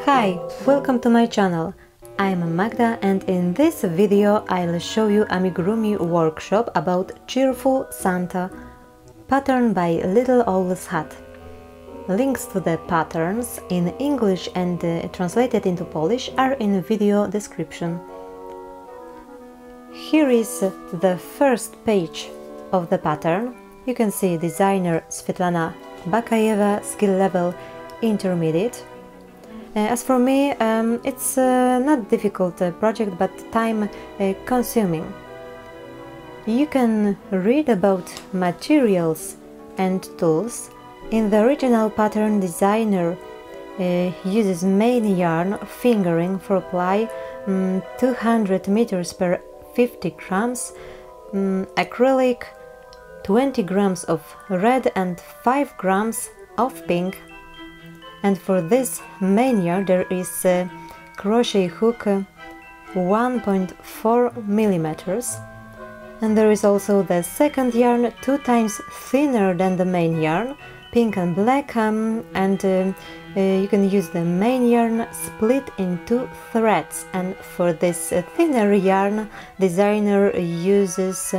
Hi, welcome to my channel. I'm Magda and in this video I'll show you Amigurumi workshop about Cheerful Santa, pattern by LittleOwlsHut. Links to the patterns in English and translated into Polish are in the video description. Here is the first page of the pattern. You can see designer Svetlana Bakayeva, skill level intermediate. As for me, it's not difficult project but time consuming. You can read about materials and tools. In the original pattern, designer uses main yarn fingering for ply 200 meters per 50 grams, acrylic 20 grams of red and 5 grams of pink. And for this main yarn there is a crochet hook 1.4 millimeters, and there is also the second yarn 2 times thinner than the main yarn, pink and black, and you can use the main yarn split in 2 threads, and for this thinner yarn designer uses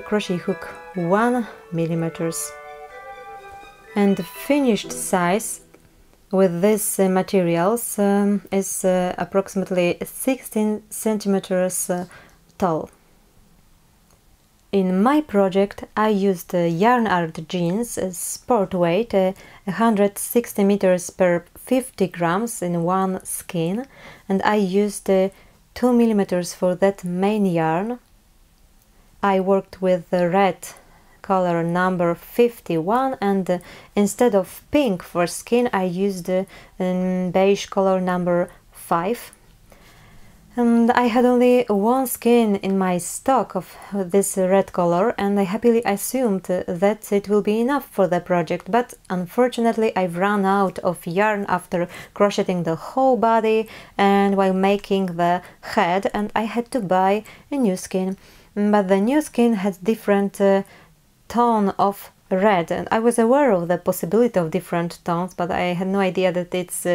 crochet hook 1 millimeters. And the finished size with these materials is approximately 16 centimeters tall. In my project I used yarn art jeans, sport weight 160 meters per 50 grams in one skein, and I used 2 millimeters for that main yarn. I worked with the red color number 51, and instead of pink for skin I used beige color number 5. And I had only one skein in my stock of this red color, and I happily assumed that it will be enough for the project, but unfortunately I've run out of yarn after crocheting the whole body and while making the head, and I had to buy a new skein. But the new skein had different tone of red, and I was aware of the possibility of different tones, but I had no idea that it's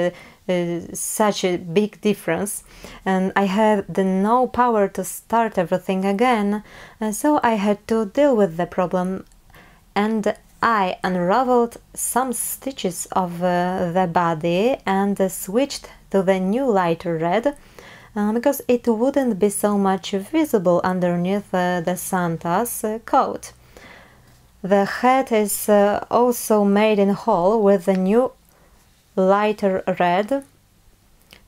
such a big difference, and I had no power to start everything again, and so I had to deal with the problem, and I unraveled some stitches of the body and switched to the new lighter red because it wouldn't be so much visible underneath the Santa's coat. The head is also made in whole with the new lighter red.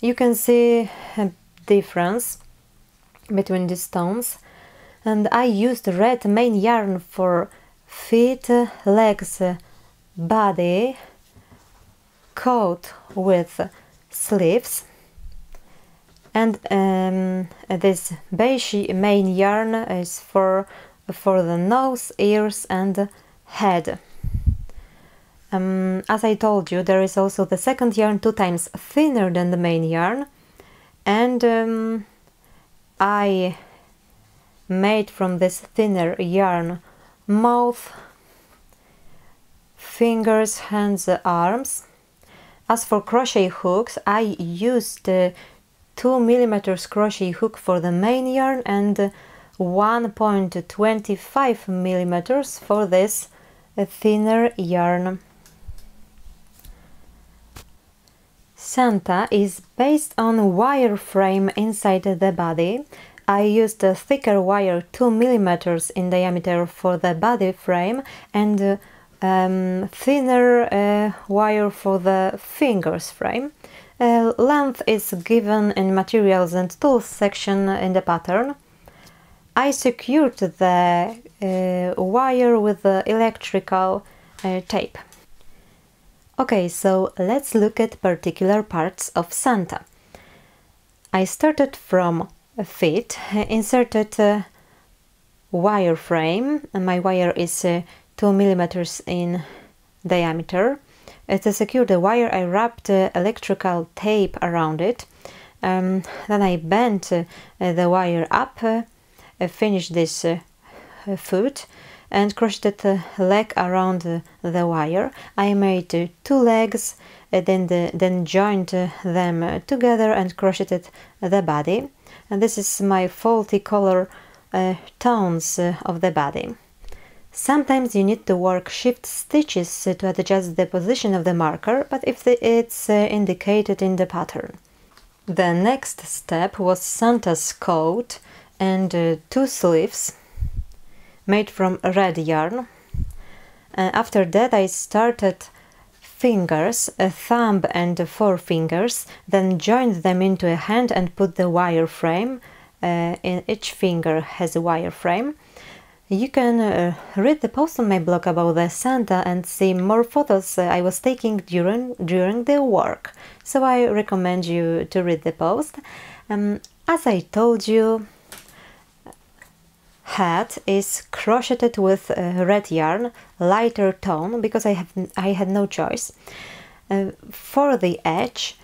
You can see a difference between these tones, and I used red main yarn for feet, legs, body, coat with sleeves, and this beige main yarn is for the nose, ears and head. As I told you, there is also the second yarn 2 times thinner than the main yarn, and I made from this thinner yarn mouth, fingers, hands, arms. As for crochet hooks, I used 2 millimeters crochet hook for the main yarn and 1.25 millimeters for this thinner yarn. Santa is based on wire frame inside the body. I used a thicker wire 2 millimeters in diameter for the body frame and thinner wire for the fingers frame. Length is given in materials and tools section in the pattern. I secured the wire with the electrical tape. Okay, so let's look at particular parts of Santa. I started from feet, inserted wire frame, and my wire is 2 millimeters in diameter. To secure the wire I wrapped electrical tape around it. Then I bent the wire up, finish this foot, and crocheted a leg around the wire. I made 2 legs, then joined them together and crocheted the body. And this is my faulty color tones of the body. Sometimes you need to work shift stitches to adjust the position of the marker, but if it's indicated in the pattern. The next step was Santa's coat and 2 sleeves made from red yarn. After that I started fingers, a thumb and 4 fingers, then joined them into a hand and put the wire frame. In each finger has a wire frame. You can read the post on my blog about the Santa and see more photos I was taking during the work. So I recommend you to read the post. As I told you, hat is crocheted with red yarn, lighter tone, because I had no choice. For the edge,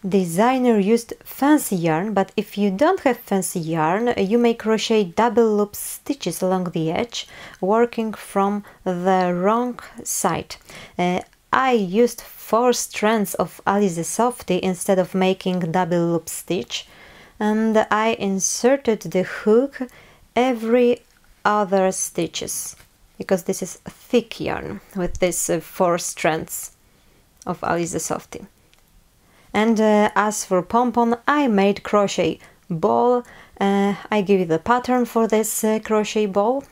designer used fancy yarn, but if you don't have fancy yarn, you may crochet double loop stitches along the edge, working from the wrong side. I used 4 strands of Alice the Softie instead of making double loop stitch, and I inserted the hook every other stitches, because this is thick yarn with these 4 strands of Alice the Softie. And as for pom-pom, I made crochet ball. I give you the pattern for this crochet ball.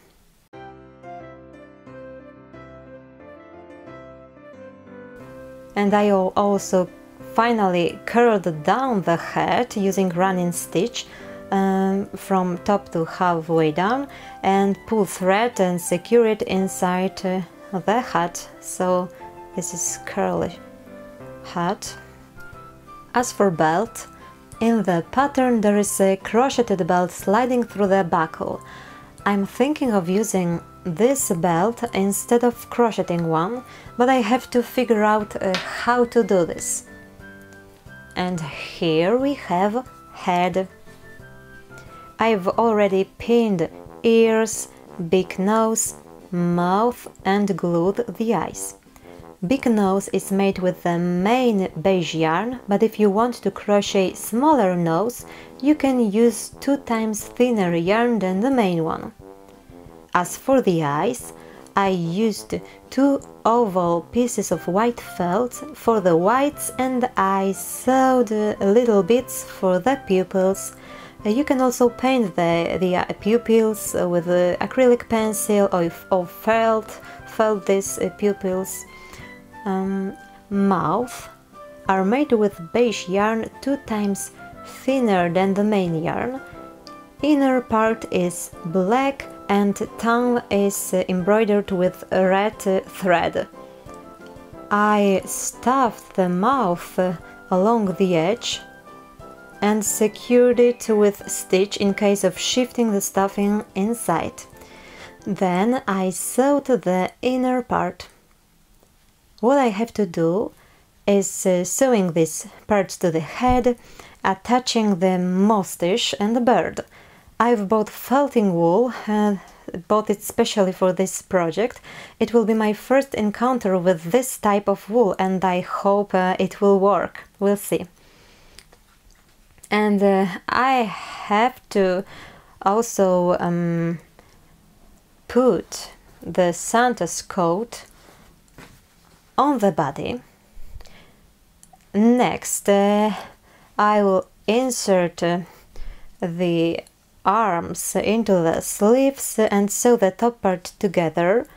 And I also finally curled down the head using running stitch from top to halfway down, and pull thread and secure it inside the hat. So this is curly hat. As for belt, in the pattern there is a crocheted belt sliding through the buckle. I'm thinking of using this belt instead of crocheting one, but I have to figure out how to do this. And here we have head. I've already pinned ears, big nose, mouth and glued the eyes. Big nose is made with the main beige yarn, but if you want to crochet smaller nose, you can use 2 times thinner yarn than the main one. As for the eyes, I used 2 oval pieces of white felt for the whites, and I sewed little bits for the pupils. You can also paint the pupils with acrylic pencil or felt these pupils. Mouth are made with beige yarn 2 times thinner than the main yarn. Inner part is black and tongue is embroidered with red thread. I stuffed the mouth along the edge and secured it with stitch in case of shifting the stuffing inside. Then I sewed the inner part. What I have to do is sewing these parts to the head, attaching the moustache and the bird. I've bought felting wool, bought it specially for this project. It will be my first encounter with this type of wool, and I hope it will work. We'll see. And I have to also put the Santa's coat on the body. Next, I will insert the arms into the sleeves and sew the top part together,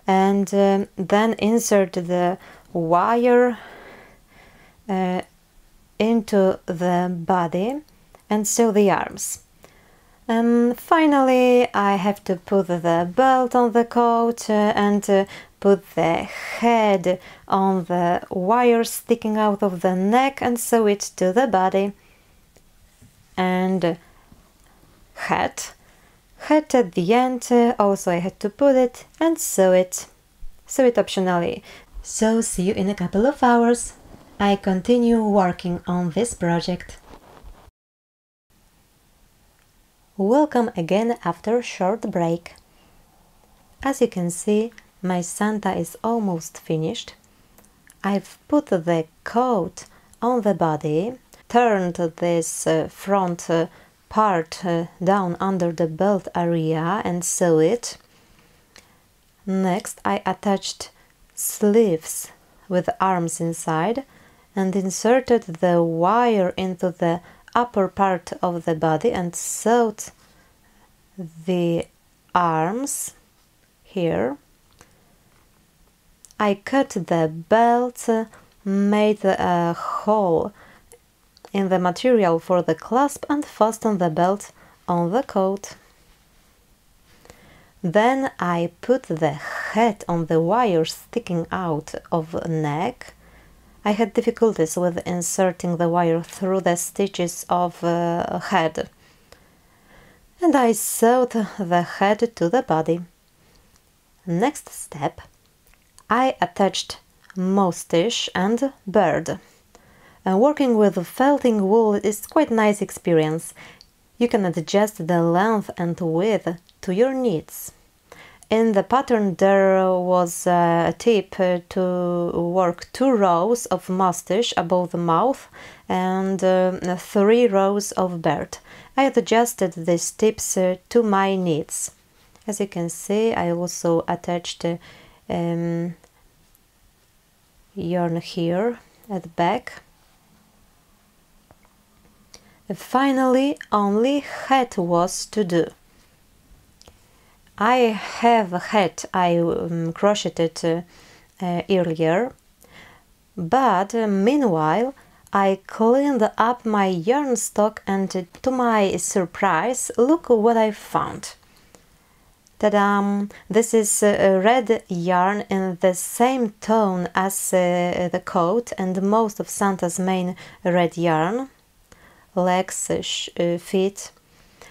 and then insert the wire into the body and sew the arms. Finally, I have to put the belt on the coat and put the head on the wire sticking out of the neck and sew it to the body. And hat at the end, also I had to put it and sew it optionally. So see you in a couple of hours. I continue working on this project. Welcome again after a short break. As you can see, my Santa is almost finished. I've put the coat on the body, turned this front part down under the belt area and sew it. Next, I attached sleeves with arms inside and inserted the wire into the upper part of the body and sewed the arms here. I cut the belt, made a hole in the material for the clasp and fastened the belt on the coat. Then I put the head on the wire sticking out of the neck. I had difficulties with inserting the wire through the stitches of the head. And I sewed the head to the body. Next step, I attached moustache and bird. Working with felting wool is quite a nice experience. You can adjust the length and width to your needs. In the pattern there was a tip to work 2 rows of moustache above the mouth and 3 rows of bird. I adjusted these tips to my needs. As you can see, I also attached yarn here at the back. Finally, only head was to do. I have a hat I crocheted earlier, but meanwhile I cleaned up my yarn stock and to my surprise, look what I found. Ta-da! This is red yarn in the same tone as the coat and most of Santa's main red yarn. Legs, feet.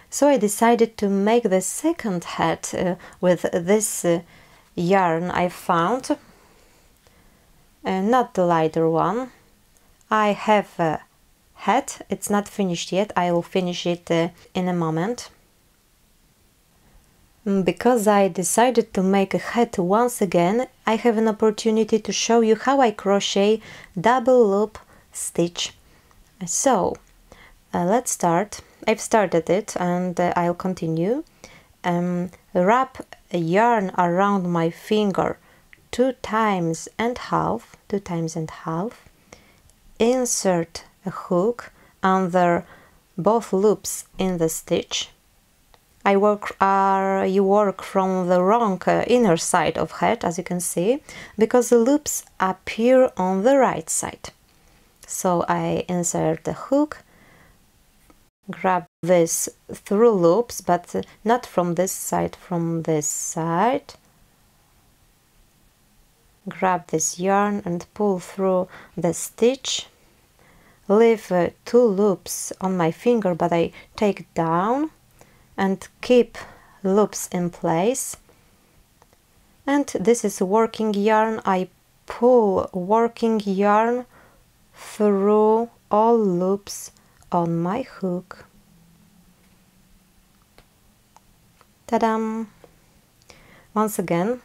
So I decided to make the second hat with this yarn I found, not the lighter one. I have a hat, it's not finished yet, I will finish it in a moment. Because I decided to make a hat once again, I have an opportunity to show you how I crochet double loop stitch. So, let's start. I've started it and I'll continue. Wrap a yarn around my finger 2 times and half. Insert a hook under both loops in the stitch. You work from the wrong inner side of hat, as you can see, because the loops appear on the right side. So I insert the hook, grab this through loops, but not from this side, from this side. Grab this yarn and pull through the stitch. Leave 2 loops on my finger, but I take down and keep loops in place. And this is working yarn. I pull working yarn through all loops on my hook. Ta-da! Once again,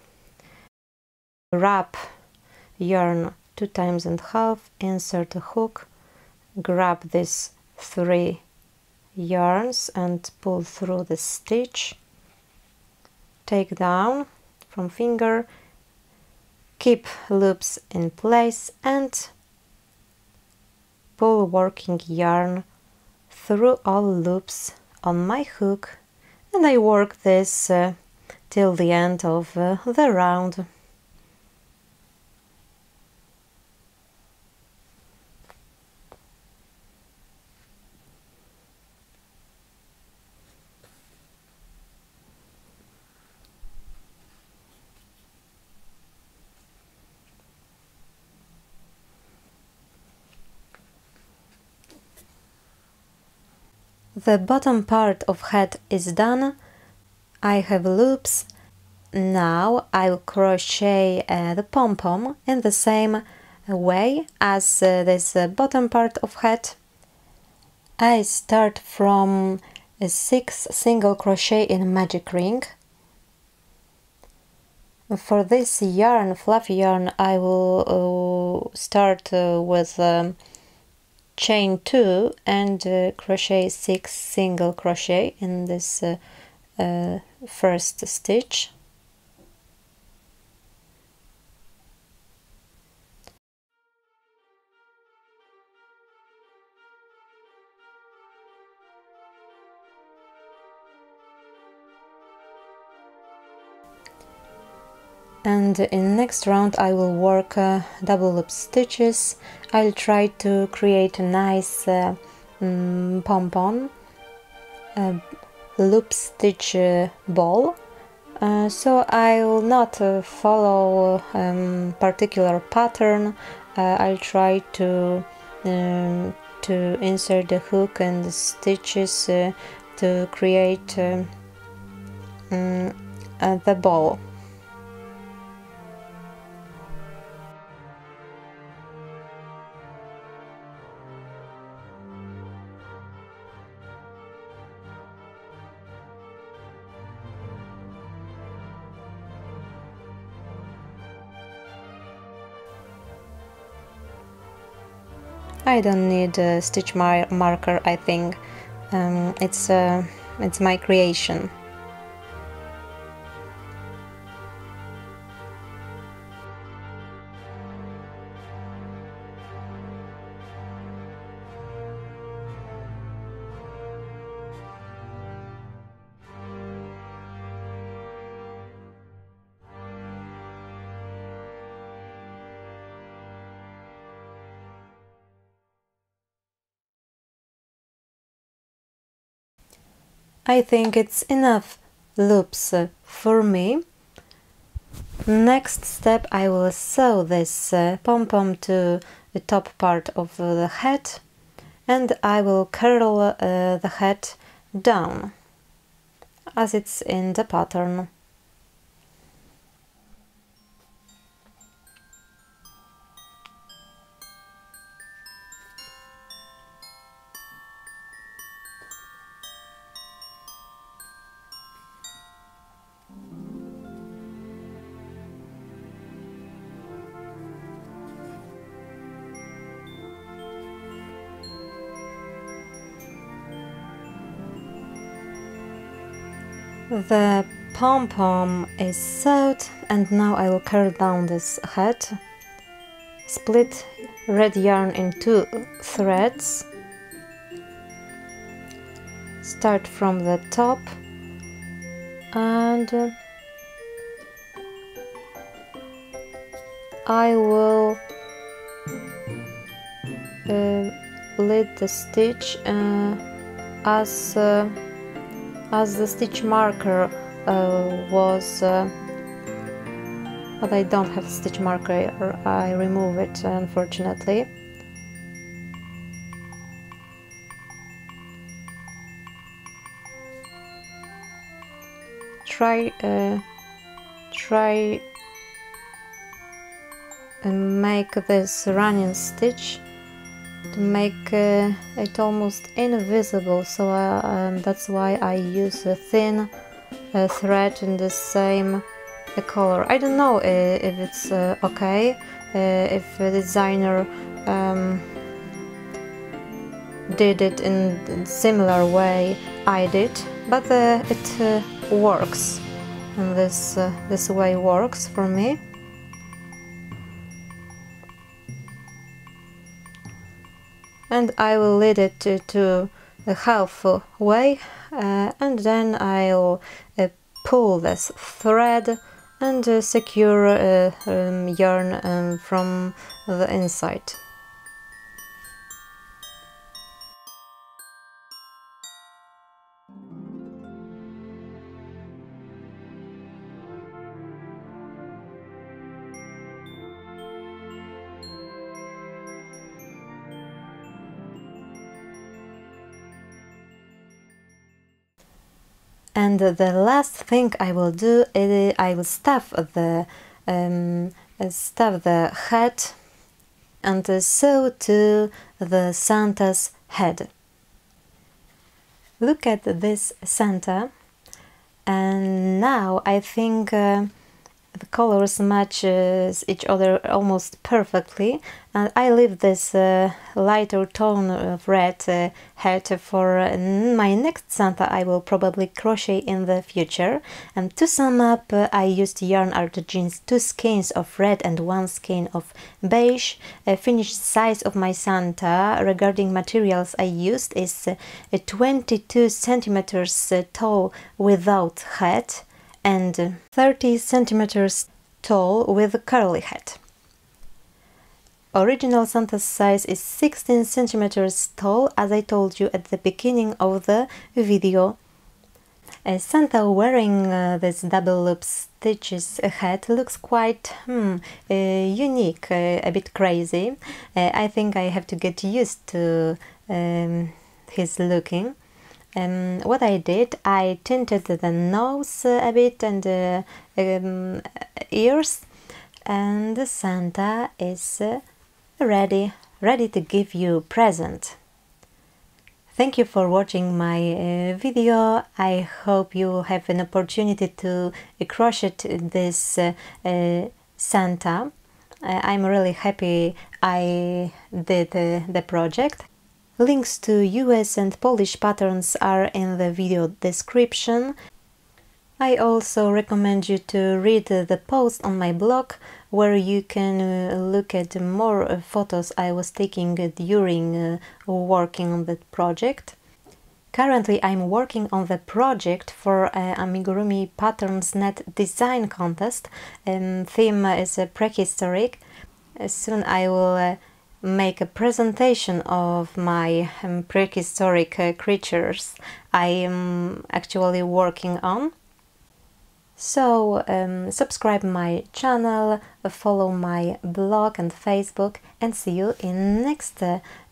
wrap yarn 2 times and half, insert a hook, grab these 3 yarns and pull through the stitch, take down from finger, keep loops in place and pull working yarn through all loops on my hook, and I work this till the end of the round. The bottom part of hat is done. I have loops. Now I'll crochet the pom-pom in the same way as this bottom part of hat. I start from 6 single crochet in magic ring. For this yarn, fluffy yarn, I will start with chain 2 and crochet 6 single crochet in this first stitch. And in next round I will work double loop stitches. I'll try to create a nice pom-pom loop stitch ball. So I will not follow particular pattern. I'll try to insert the hook and the stitches to create the ball. I don't need a stitch marker, I think. It's my creation. I think it's enough loops for me. Next step, I will sew this pom-pom to the top part of the head, and I will curl the head down as it's in the pattern. The pom-pom is sewed, and now I will curl down this head. Split red yarn in 2 threads. Start from the top and I will lead the stitch as the stitch marker was, but I don't have stitch marker, or I remove it unfortunately. Try and make this running stitch to make it almost invisible, so that's why I use a thin thread in the same color. I don't know if it's okay, if the designer did it in a similar way I did, but it works, and this way works for me. And I will lead it to halfway, and then I'll pull this thread and secure yarn from the inside. And the last thing I will do is I will stuff the head and sew to the Santa's head. Look at this Santa, and now I think The colors match each other almost perfectly, and I leave this lighter tone of red hat for my next Santa I will probably crochet in the future. And to sum up, I used yarn art jeans, 2 skeins of red and 1 skein of beige. Finished size of my Santa regarding materials I used is 22 centimeters tall without hat and 30 centimeters tall with a curly hat. Original Santa's size is 16 centimeters tall, as I told you at the beginning of the video. Santa wearing this double loop stitches hat looks quite unique, a bit crazy. I think I have to get used to his looking. What I did, I tinted the nose a bit and ears, and the Santa is ready to give you a present. Thank you for watching my video. I hope you have an opportunity to crochet this Santa. I'm really happy I did the project. Links to US and Polish patterns are in the video description. I also recommend you to read the post on my blog, where you can look at more photos I was taking during working on the project. Currently I'm working on the project for Amigurumi Patterns Net Design Contest. Theme is prehistoric. Soon I will make a presentation of my prehistoric creatures I am actually working on. So subscribe my channel, follow my blog and Facebook, and see you in next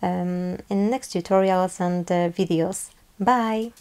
tutorials and videos. Bye!